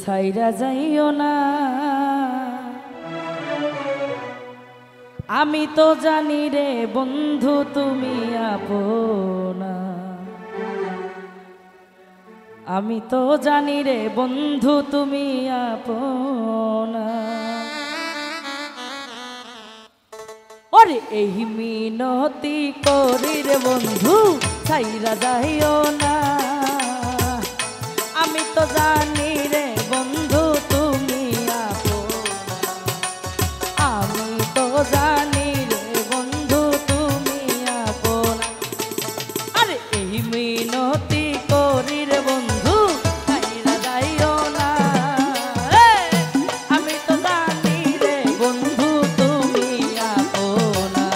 ছাইরা যাইও না। আমি তো জানি রে বন্ধু তুমি আপনা, আমি তো জানি রে বন্ধু তুমি আপনা। ওরে এই মিনতি করি রে বন্ধু ছাইরা যাইও না। আমি তো জানি রে বন্ধু তুমি আপনা, আমি তো জানি রে বন্ধু তুমি আপনা। আরে এই মিনতি করি রে বন্ধু ছাইরা যাইও না। আমি তো জানি রে বন্ধু তুমি আপনা,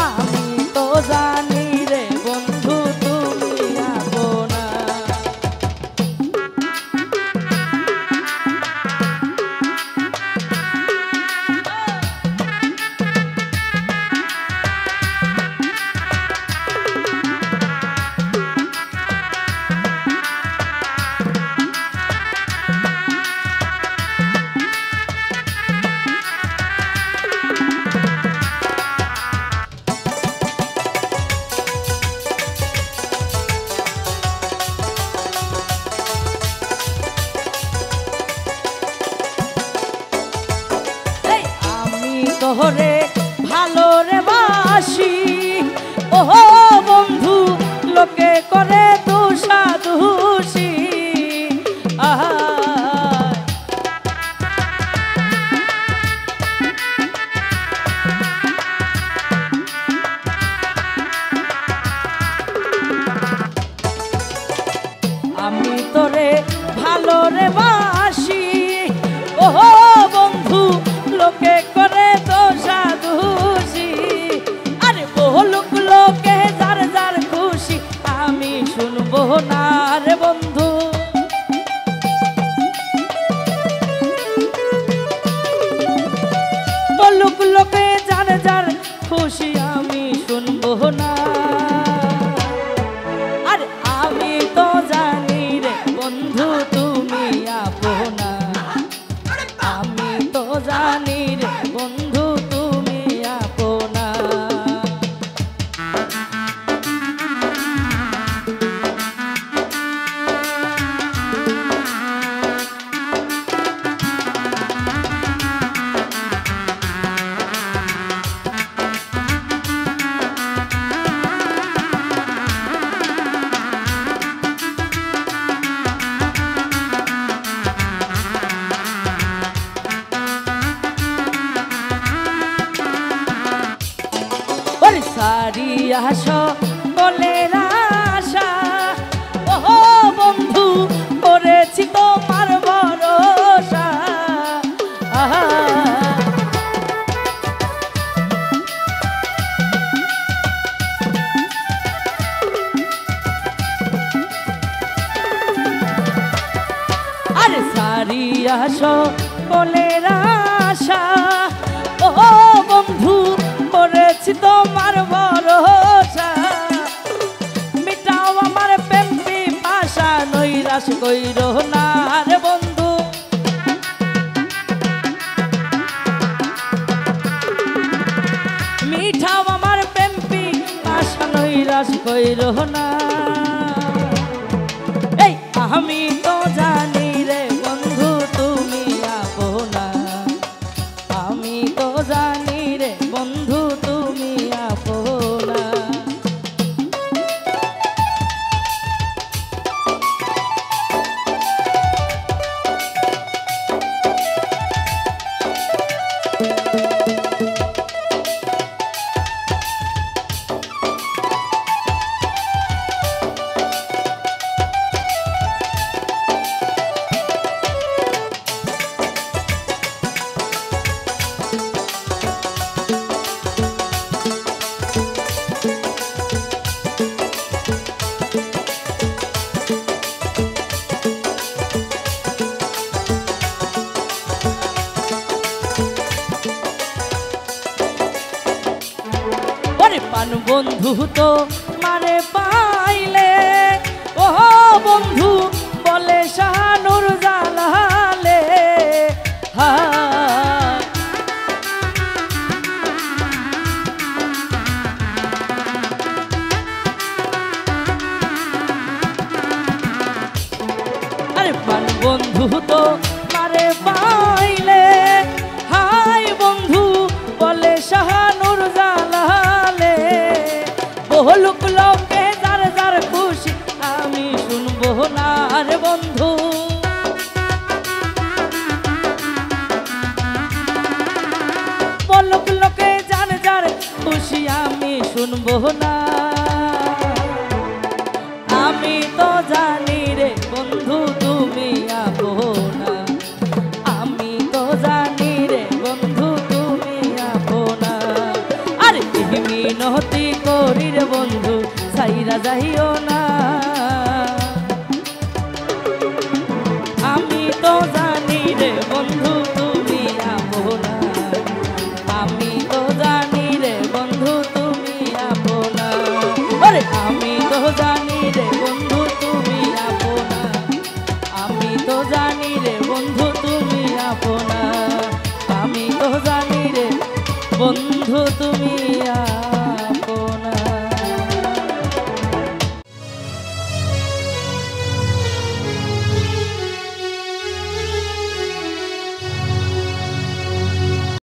আমি তো জানি রে বন্ধু তুমি আপনা। তোরে ভালো রে বাসি ওহো বন্ধু, লোকে করে দোষাদোষী। আমি তোরে ভালো রে বাসি ওহো বন্ধু, লোকে করে দোষাদোষী। আরে বলুক লোকে যার যার খুশি, আমি শুনবো না রে বন্ধু। বলুক লোকে যার যার খুশি, আমি শুনবো না। আরে আমি তো জানি রে বন্ধু তুমি আপনা, আমি তো জানি রে বন্ধু তুমি আপনা। সারিয়া সকলের আশা ওহো বন্ধু, করেছি তোমার ভরসা। আরে সারিয়া সকলের আশা ওহো বন্ধু, করেছি তোমার ভরসা। মিটাও আমার প্রেম পিপাসা, নৈরাশ কইরো না রে বন্ধু। মিঠাও আমার প্রেম পিপাসা, নৈরাশ কইরো না। এই আমি তো জানি রে বন্ধু তুমি আপনা, আমি তো জানি রে বন্ধু তুমি আপনা। পান বন্ধু তো মারে পাইলে ও বন্ধু বলে শাহানুর জালা লোক লোকে জান যার খুশি আমি শুনবো না। আমি তো জানি রে বন্ধু তুমি আপনা, আমি তো জানি রে বন্ধু তুমি আপনা। আরে মিনতি করি রে বন্ধু সাইরা যাইও না। আমি তো জানি রে বন্ধু তুমি আপনা, আমি তো জানি রে বন্ধু তুমি আপনা। আরে আমি তো জানি রে বন্ধু তুমি আপনা, আমি তো জানি রে বন্ধু তুমি আপনা, আমি তো জানি রে বন্ধু তুমি